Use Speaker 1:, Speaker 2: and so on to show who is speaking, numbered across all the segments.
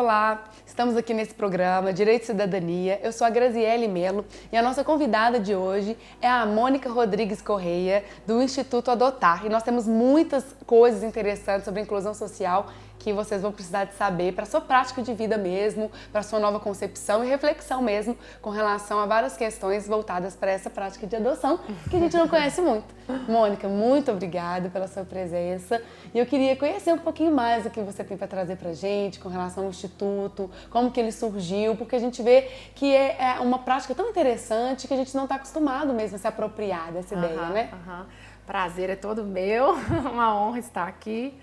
Speaker 1: Olá, estamos aqui nesse programa Direito e Cidadania. Eu sou a Graziele Melo e a nossa convidada de hoje é a Mônica Rodrigues Correia, do Instituto Adotar. E nós temos muitas coisas interessantes sobre a inclusão social que vocês vão precisar de saber para a sua prática de vida mesmo, para a sua nova concepção e reflexão mesmo com relação a várias questões voltadas para essa prática de adoção que a gente não conhece muito. Mônica, muito obrigada pela sua presença e eu queria conhecer um pouquinho mais do que você tem para trazer para a gente com relação ao Instituto, como que ele surgiu, porque a gente vê que é uma prática tão interessante que a gente não está acostumado mesmo a se apropriar dessa ideia, né?
Speaker 2: Prazer é todo meu, uma honra estar aqui.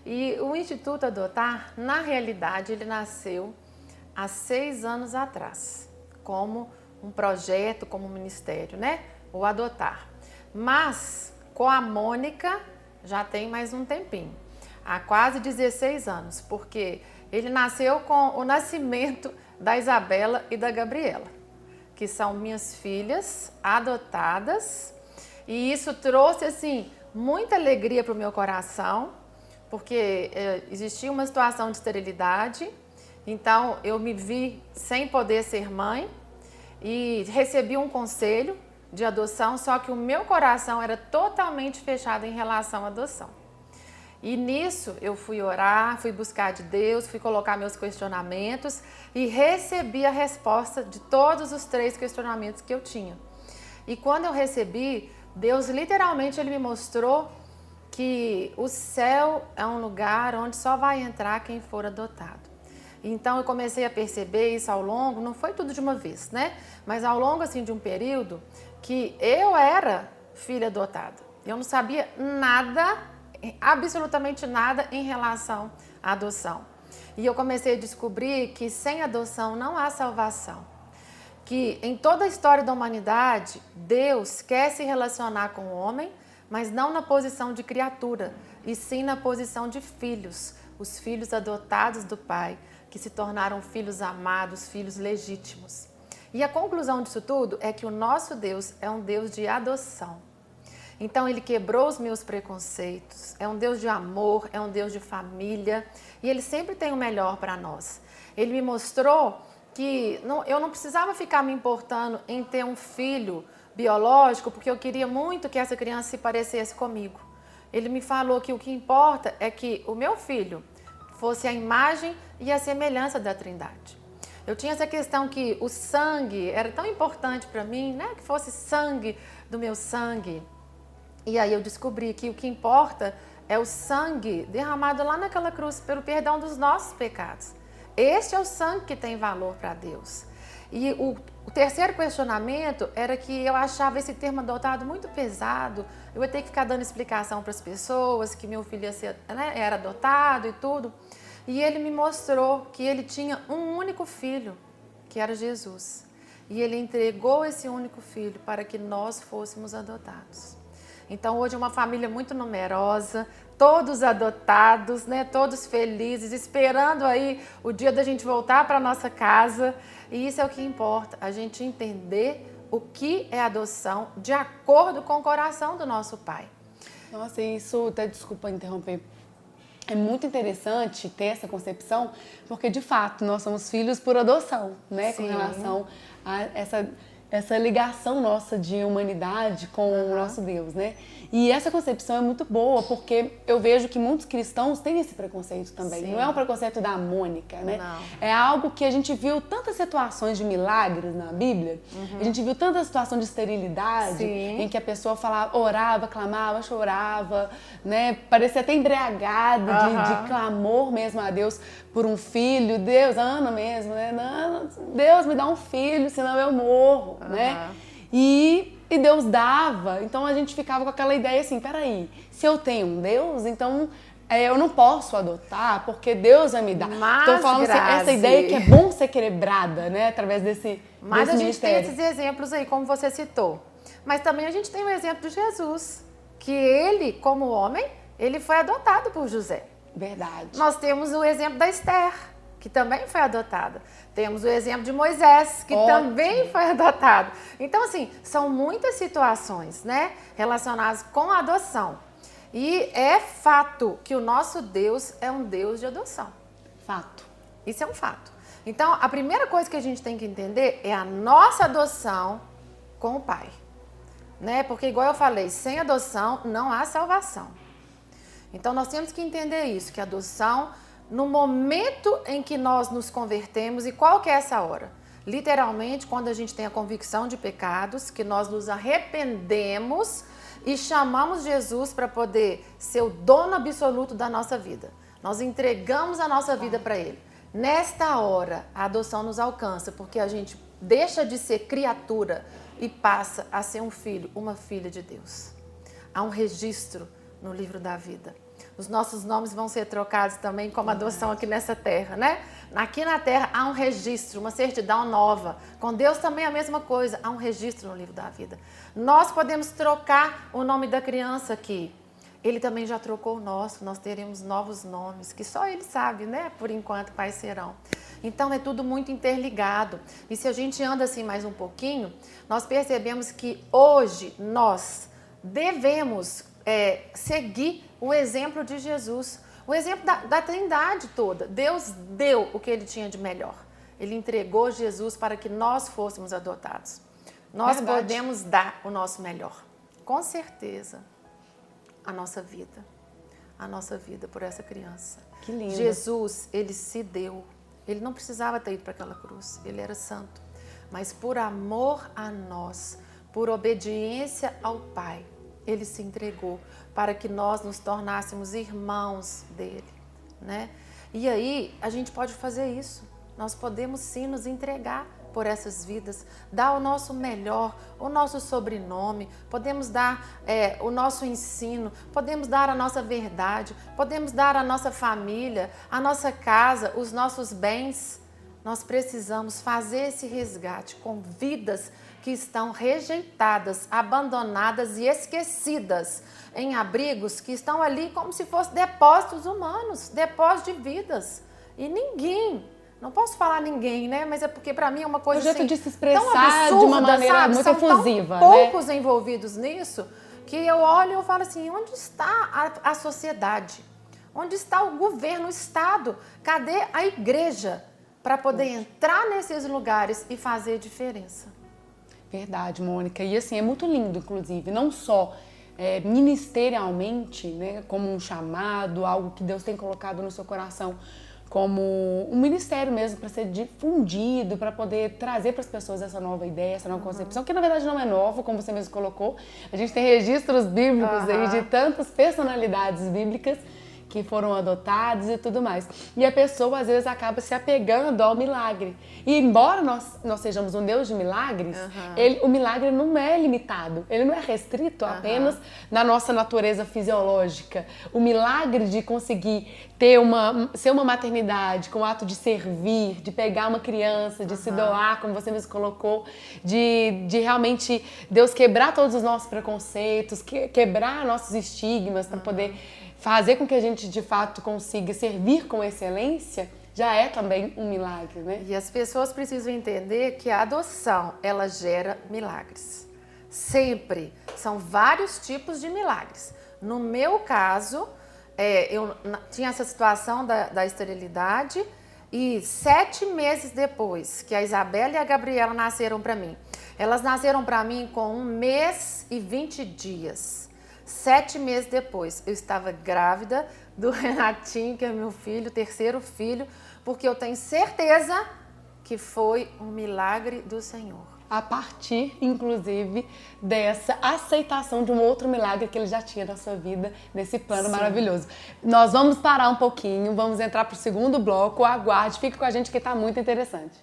Speaker 2: E o Instituto Adotar, na realidade, ele nasceu há 6 anos atrás, como um projeto, como um ministério, né? O Adotar. Mas, com a Mônica, já tem mais um tempinho, há quase 16 anos, porque ele nasceu com o nascimento da Isabela e da Gabriela, que são minhas filhas adotadas, e isso trouxe, assim, muita alegria para o meu coração, porque existia uma situação de esterilidade, então eu me vi sem poder ser mãe e recebi um conselho de adoção, só que o meu coração era totalmente fechado em relação à adoção. E nisso eu fui orar, fui buscar de Deus, fui colocar meus questionamentos e recebi a resposta de todos os 3 questionamentos que eu tinha. E quando eu recebi, Deus literalmente ele me mostrou que o céu é um lugar onde só vai entrar quem for adotado. Então eu comecei a perceber isso ao longo, não foi tudo de uma vez, né? Mas ao longo assim de um período que eu era filha adotada. Eu não sabia nada, absolutamente nada em relação à adoção. E eu comecei a descobrir que sem adoção não há salvação. Que em toda a história da humanidade, Deus quer se relacionar com o homem, mas não na posição de criatura, e sim na posição de filhos, os filhos adotados do Pai, que se tornaram filhos amados, filhos legítimos. E a conclusão disso tudo é que o nosso Deus é um Deus de adoção. Então ele quebrou os meus preconceitos, é um Deus de amor, é um Deus de família, e ele sempre tem o melhor para nós. Ele me mostrou que eu não precisava ficar me importando em ter um filho biológico, porque eu queria muito que essa criança se parecesse comigo. Ele me falou que o que importa é que o meu filho fosse a imagem e a semelhança da Trindade. Eu tinha essa questão que o sangue era tão importante para mim, né? Que fosse sangue do meu sangue. E aí eu descobri que o que importa é o sangue derramado lá naquela cruz pelo perdão dos nossos pecados. Este é o sangue que tem valor para Deus. E o terceiro questionamento era que eu achava esse termo adotado muito pesado, eu ia ter que ficar dando explicação para as pessoas que meu filho ia ser, né, era adotado e tudo. E ele me mostrou que ele tinha um único filho, que era Jesus. E ele entregou esse único filho para que nós fôssemos adotados. Então hoje é uma família muito numerosa, todos adotados, né? Todos felizes, esperando aí o dia da gente voltar para nossa casa. E isso é o que importa, a gente entender o que é adoção de acordo com o coração do nosso Pai.
Speaker 1: Nossa, isso, até desculpa interromper, é muito interessante ter essa concepção, porque de fato nós somos filhos por adoção, né?
Speaker 2: Sim.
Speaker 1: Com relação a essa ligação nossa de humanidade com o nosso Deus, né? E essa concepção é muito boa, porque eu vejo que muitos cristãos têm esse preconceito também.
Speaker 2: Sim.
Speaker 1: Não é um preconceito da Mônica, né?
Speaker 2: Não.
Speaker 1: É algo que a gente viu tantas situações de milagres na Bíblia, a gente viu tanta situação de esterilidade,
Speaker 2: Sim.
Speaker 1: em que a pessoa falava, orava, clamava, chorava, né? Parecia até embriagada de clamor mesmo a Deus por um filho. Deus, Ana mesmo, né? Não, Deus me dá um filho, senão eu morro, né? E Deus dava, então a gente ficava com aquela ideia assim, peraí, se eu tenho um Deus, então eu não posso adotar, porque Deus vai me dar.
Speaker 2: Mas,
Speaker 1: então falando assim, essa ideia que é bom ser quebrada, né, através desse
Speaker 2: Mas a gente
Speaker 1: ministério.
Speaker 2: tem esses exemplos aí, como você citou. Mas também a gente tem o exemplo de Jesus, que ele, como homem, ele foi adotado por José.
Speaker 1: Verdade.
Speaker 2: Nós temos o exemplo da Esther, que também foi adotada. Temos o exemplo de Moisés, que também foi adotado. Então, assim, são muitas situações, né, relacionadas com a adoção. E é fato que o nosso Deus é um Deus de adoção.
Speaker 1: Fato.
Speaker 2: Isso é um fato. Então, a primeira coisa que a gente tem que entender é a nossa adoção com o Pai. Né? Porque, igual eu falei, sem adoção não há salvação. Então, nós temos que entender isso, que a adoção, no momento em que nós nos convertemos, e qual que é essa hora? Literalmente, quando a gente tem a convicção de pecados, que nós nos arrependemos e chamamos Jesus para poder ser o dono absoluto da nossa vida. Nós entregamos a nossa vida para Ele. Nesta hora, a adoção nos alcança, porque a gente deixa de ser criatura e passa a ser um filho, uma filha de Deus. Há um registro no livro da vida. Os nossos nomes vão ser trocados também como adoção aqui nessa terra, né? Aqui na terra há um registro, uma certidão nova. Com Deus também é a mesma coisa, há um registro no livro da vida. Nós podemos trocar o nome da criança aqui. Ele também já trocou o nosso, nós teremos novos nomes, que só Ele sabe, né? Por enquanto, quais serão. Então, é tudo muito interligado. E se a gente anda assim mais um pouquinho, nós percebemos que hoje nós devemos seguir o exemplo de Jesus, o exemplo da Trindade toda. Deus deu o que Ele tinha de melhor. Ele entregou Jesus para que nós fôssemos adotados. Nós podemos dar o nosso melhor, com certeza. A nossa vida por essa criança.
Speaker 1: Que lindo.
Speaker 2: Jesus, Ele se deu. Ele não precisava ter ido para aquela cruz, Ele era santo. Mas por amor a nós, por obediência ao Pai, Ele se entregou para que nós nos tornássemos irmãos dele, né? E aí, a gente pode fazer isso. Nós podemos sim nos entregar por essas vidas, dar o nosso melhor, o nosso sobrenome, podemos dar o nosso ensino, podemos dar a nossa verdade, podemos dar a nossa família, a nossa casa, os nossos bens. Nós precisamos fazer esse resgate com vidas que estão rejeitadas, abandonadas e esquecidas em abrigos que estão ali como se fossem depósitos humanos, depósitos de vidas. E ninguém... Não posso falar ninguém, né? Mas é porque para mim é uma coisa
Speaker 1: o jeito
Speaker 2: assim,
Speaker 1: de se expressar
Speaker 2: tão absurda,
Speaker 1: de uma maneira
Speaker 2: sabe?
Speaker 1: muito
Speaker 2: São
Speaker 1: efusiva,
Speaker 2: tão
Speaker 1: né?
Speaker 2: poucos envolvidos nisso que eu olho e eu falo assim, onde está a sociedade? Onde está o governo, o Estado? Cadê a igreja para poder entrar nesses lugares e fazer diferença?
Speaker 1: Verdade, Mônica. E assim, é muito lindo, inclusive, não só ministerialmente, né, como um chamado, algo que Deus tem colocado no seu coração, como um ministério mesmo para ser difundido, para poder trazer para as pessoas essa nova ideia, essa nova concepção, que na verdade não é nova, como você mesmo colocou. A gente tem registros bíblicos aí de tantas personalidades bíblicas que foram adotados e tudo mais. E a pessoa, às vezes, acaba se apegando ao milagre. E embora nós sejamos um Deus de milagres, o milagre não é limitado, ele não é restrito apenas na nossa natureza fisiológica. O milagre de conseguir ser uma maternidade com o ato de servir, de pegar uma criança, de se doar, como você mesmo colocou, de realmente Deus quebrar todos os nossos preconceitos, quebrar nossos estigmas para poder fazer com que a gente, de fato, consiga servir com excelência, já é também um milagre, né?
Speaker 2: E as pessoas precisam entender que a adoção, ela gera milagres. Sempre. São vários tipos de milagres. No meu caso, eu tinha essa situação da esterilidade e 7 meses depois que a Isabela e a Gabriela nasceram para mim, elas nasceram para mim com 1 mês e 20 dias. 7 meses depois, eu estava grávida do Renatinho, que é meu filho, o 3º filho, porque eu tenho certeza que foi um milagre do Senhor.
Speaker 1: A partir, inclusive, dessa aceitação de um outro milagre que ele já tinha na sua vida, nesse plano maravilhoso. Nós vamos parar um pouquinho, vamos entrar para o segundo bloco, aguarde, fique com a gente que está muito interessante.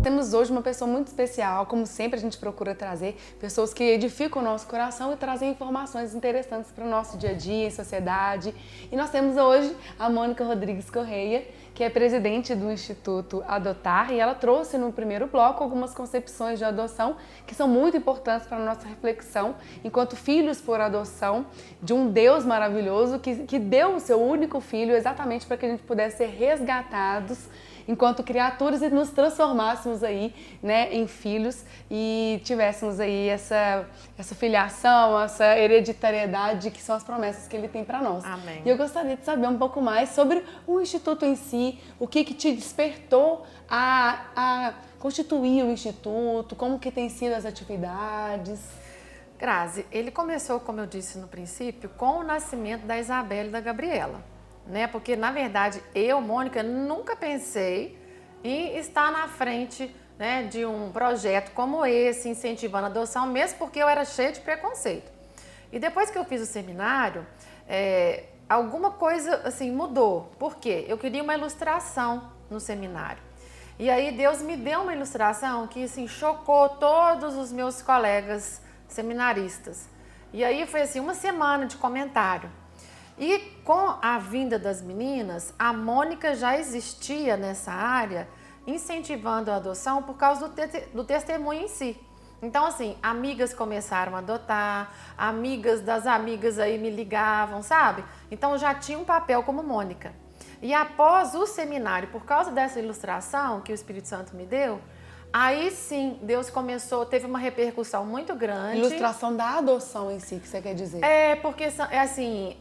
Speaker 1: Temos hoje uma pessoa muito especial, como sempre a gente procura trazer pessoas que edificam o nosso coração e trazem informações interessantes para o nosso dia a dia, em sociedade. E nós temos hoje a Mônica Rodrigues Correia, que é presidente do Instituto Adotar, e ela trouxe no primeiro bloco algumas concepções de adoção que são muito importantes para a nossa reflexão enquanto filhos por adoção de um Deus maravilhoso que deu o seu único filho exatamente para que a gente pudesse ser resgatados enquanto criaturas e nos transformássemos aí, né, em filhos e tivéssemos aí essa filiação, essa hereditariedade que são as promessas que ele tem para nós.
Speaker 2: Amém.
Speaker 1: E eu gostaria de saber um pouco mais sobre o Instituto em si, o que te despertou a constituir o Instituto, como que tem sido as atividades.
Speaker 2: Grazi, ele começou, como eu disse no princípio, com o nascimento da Isabela e da Gabriela, né? Porque, na verdade, eu, Mônica, nunca pensei em estar na frente, né, de um projeto como esse, incentivando a adoção, mesmo porque eu era cheia de preconceito. E depois que eu fiz o seminário, alguma coisa assim mudou. Por quê? Eu queria uma ilustração no seminário. E aí Deus me deu uma ilustração que assim, chocou todos os meus colegas seminaristas. E aí foi assim, uma semana de comentário. E com a vinda das meninas, a Mônica já existia nessa área, incentivando a adoção por causa do testemunho em si. Então, assim, amigas começaram a adotar, amigas das amigas aí me ligavam, sabe? Então, eu já tinha um papel como Mônica. E após o seminário, por causa dessa ilustração que o Espírito Santo me deu, aí sim, Deus começou, teve uma repercussão muito grande.
Speaker 1: Ilustração da adoção em si, que você quer dizer?
Speaker 2: Porque assim,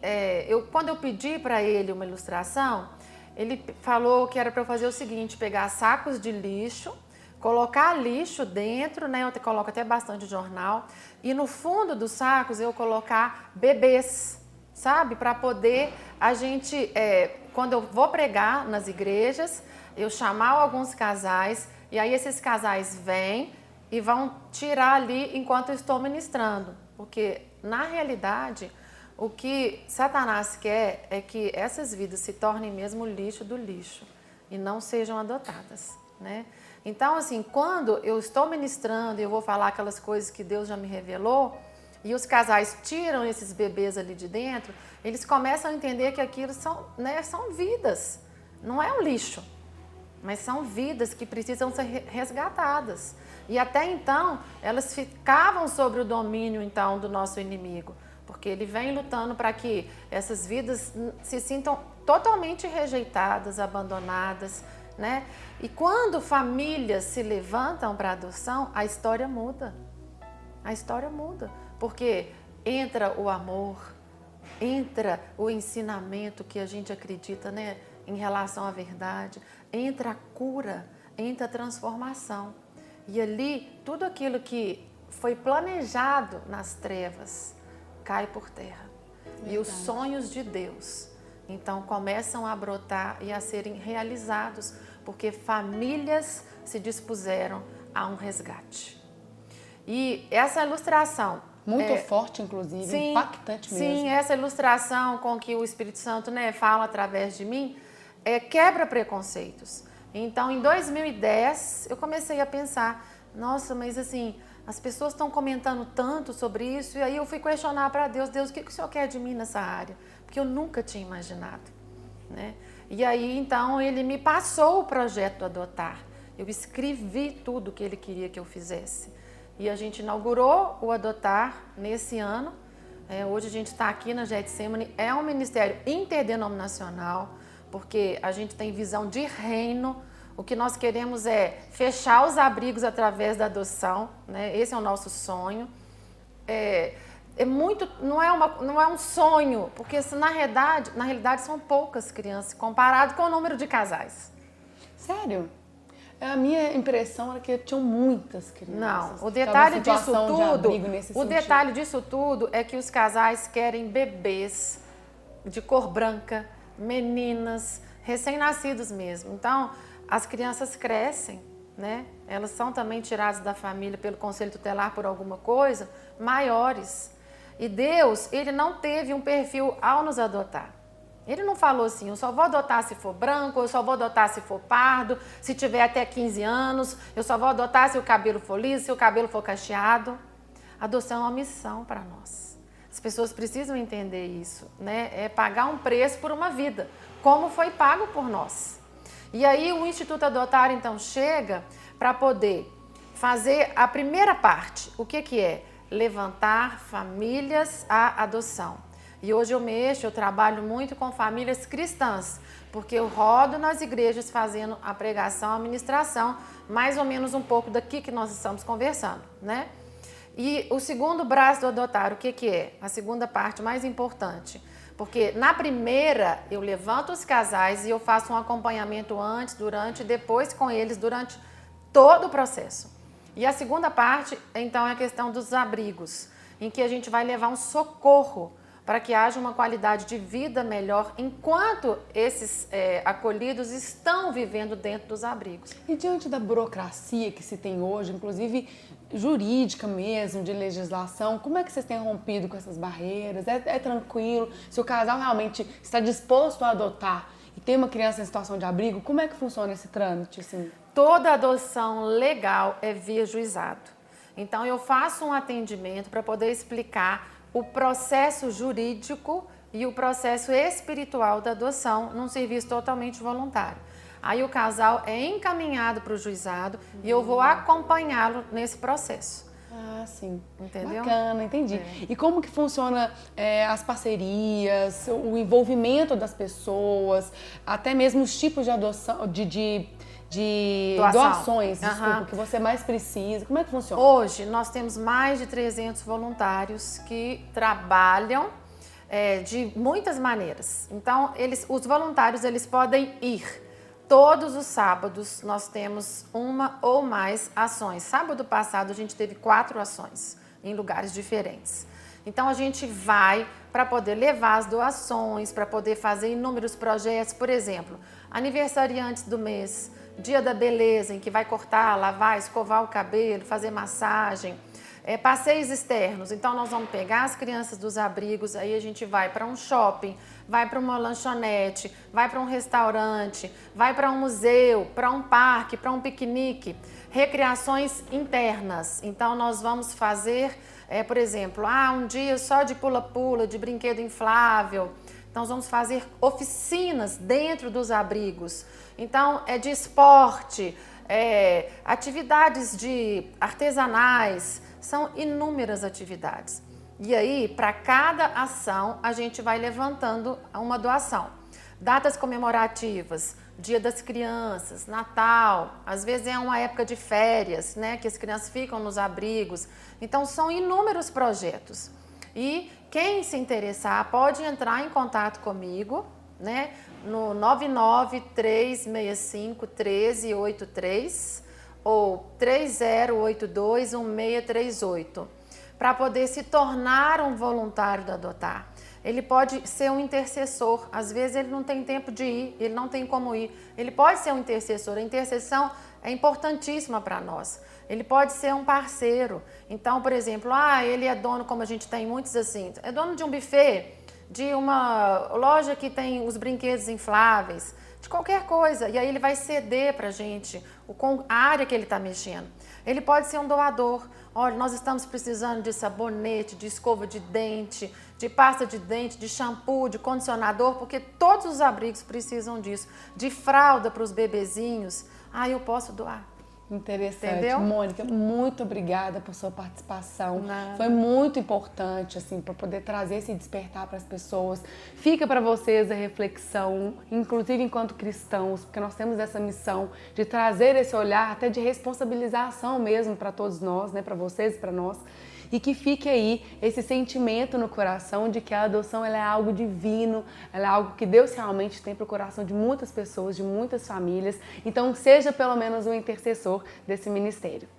Speaker 2: quando eu pedi para ele uma ilustração, ele falou que era para eu fazer o seguinte, pegar sacos de lixo, colocar lixo dentro, né? Eu coloco até bastante jornal, e no fundo dos sacos eu colocar bebês, sabe? Para poder a gente, quando eu vou pregar nas igrejas, eu chamar alguns casais, e aí esses casais vêm e vão tirar ali enquanto eu estou ministrando. Porque, na realidade, o que Satanás quer é que essas vidas se tornem mesmo lixo do lixo e não sejam adotadas, né? Então, assim, quando eu estou ministrando e eu vou falar aquelas coisas que Deus já me revelou, e os casais tiram esses bebês ali de dentro, eles começam a entender que aquilo são, né, são vidas, não é um lixo, mas são vidas que precisam ser resgatadas. E até então, elas ficavam sob o domínio, então, do nosso inimigo, porque ele vem lutando para que essas vidas se sintam totalmente rejeitadas, abandonadas, né? E quando famílias se levantam para adoção, a história muda. A história muda, porque entra o amor, entra o ensinamento que a gente acredita, né, em relação à verdade, entra a cura, entra a transformação. E ali, tudo aquilo que foi planejado nas trevas cai por terra. Verdade. E os sonhos de Deus, então, começam a brotar e a serem realizados, porque famílias se dispuseram a um resgate. E essa ilustração...
Speaker 1: Muito forte, inclusive, sim, impactante mesmo.
Speaker 2: Sim, essa ilustração com que o Espírito Santo, né, fala através de mim, quebra preconceitos. Então, em 2010, eu comecei a pensar, nossa, mas assim, as pessoas estão comentando tanto sobre isso, e aí eu fui questionar para Deus, o que o Senhor quer de mim nessa área? Porque eu nunca tinha imaginado, né? E aí, então, ele me passou o projeto do Adotar. Eu escrevi tudo que ele queria que eu fizesse. E a gente inaugurou o Adotar nesse ano. Hoje a gente está aqui na Getsemane, é um ministério interdenominacional, porque a gente tem visão de reino. O que nós queremos é fechar os abrigos através da adoção, né? Esse é o nosso sonho. Não é um sonho, porque na realidade são poucas crianças comparado com o número de casais.
Speaker 1: Sério? A minha impressão era que tinham muitas crianças.
Speaker 2: Não, o detalhe disso tudo é que os casais querem bebês de cor branca, meninas, recém-nascidos mesmo. Então, as crianças crescem, né? Elas são também tiradas da família pelo conselho tutelar por alguma coisa, maiores. E Deus, ele não teve um perfil ao nos adotar. Ele não falou assim, eu só vou adotar se for branco, eu só vou adotar se for pardo, se tiver até 15 anos, eu só vou adotar se o cabelo for liso, se o cabelo for cacheado. Adoção é uma missão para nós. As pessoas precisam entender isso, né? É pagar um preço por uma vida, como foi pago por nós. E aí o Instituto Adotar, então, chega para poder fazer a primeira parte. O que é? Levantar famílias à adoção. E hoje eu trabalho muito com famílias cristãs, porque eu rodo nas igrejas fazendo a pregação, a ministração, mais ou menos um pouco daqui que nós estamos conversando, né? E o segundo braço do Adotar, o que é? A segunda parte mais importante. Porque na primeira eu levanto os casais e eu faço um acompanhamento antes, durante e depois com eles durante todo o processo. E a segunda parte, então, é a questão dos abrigos, em que a gente vai levar um socorro para que haja uma qualidade de vida melhor enquanto esses acolhidos estão vivendo dentro dos abrigos.
Speaker 1: E diante da burocracia que se tem hoje, inclusive jurídica mesmo, de legislação, como é que vocês têm rompido com essas barreiras? É tranquilo? Se o casal realmente está disposto a adotar e tem uma criança em situação de abrigo, como é que funciona esse trâmite? Assim?
Speaker 2: Toda adoção legal é via juizado. Então eu faço um atendimento para poder explicar o processo jurídico e o processo espiritual da adoção num serviço totalmente voluntário. Aí o casal é encaminhado para o juizado e eu vou acompanhá-lo nesse processo.
Speaker 1: Ah, sim.
Speaker 2: Entendeu?
Speaker 1: Bacana, entendi. E como que funciona as parcerias, o envolvimento das pessoas, até mesmo os tipos de adoção, de doações, desculpa, que você mais precisa? Como é que funciona?
Speaker 2: Hoje nós temos mais de 300 voluntários que trabalham de muitas maneiras. Então, os voluntários eles podem ir. Todos os sábados nós temos uma ou mais ações. Sábado passado a gente teve 4 ações em lugares diferentes. Então a gente vai para poder levar as doações, para poder fazer inúmeros projetos, por exemplo, aniversariantes do mês, dia da beleza, em que vai cortar, lavar, escovar o cabelo, fazer massagem, passeios externos. Então nós vamos pegar as crianças dos abrigos, aí a gente vai para um shopping, vai para uma lanchonete, vai para um restaurante, vai para um museu, para um parque, para um piquenique, recreações internas. Então nós vamos fazer, por exemplo, um dia só de pula-pula, de brinquedo inflável. Então nós vamos fazer oficinas dentro dos abrigos. Então é de esporte, atividades de artesanais, são inúmeras atividades. E aí, para cada ação, a gente vai levantando uma doação. Datas comemorativas, Dia das Crianças, Natal, às vezes é uma época de férias, né, que as crianças ficam nos abrigos. Então, são inúmeros projetos. E quem se interessar pode entrar em contato comigo, né, no 993651383 ou 30821638, para poder se tornar um voluntário do Adotar. Ele pode ser um intercessor, às vezes ele não tem tempo de ir, ele não tem como ir. Ele pode ser um intercessor, a intercessão é importantíssima para nós. Ele pode ser um parceiro. Então, por exemplo, ele é dono, como a gente tem muitos assim, é dono de um buffet, de uma loja que tem os brinquedos infláveis, de qualquer coisa. E aí ele vai ceder para a gente a área que ele está mexendo. Ele pode ser um doador. Olha, nós estamos precisando de sabonete, de escova de dente, de pasta de dente, de shampoo, de condicionador, porque todos os abrigos precisam disso. De fralda para os bebezinhos. Eu posso doar.
Speaker 1: Interessante.
Speaker 2: Entendeu?
Speaker 1: Mônica, muito obrigada por sua participação.
Speaker 2: Nada.
Speaker 1: Foi muito importante, assim, para poder trazer esse despertar para as pessoas. Fica para vocês a reflexão, inclusive enquanto cristãos, porque nós temos essa missão de trazer esse olhar até de responsabilização mesmo para todos nós, né, para vocês e para nós. E que fique aí esse sentimento no coração de que a adoção ela é algo divino, ela é algo que Deus realmente tem para o coração de muitas pessoas, de muitas famílias. Então seja pelo menos um intercessor desse ministério.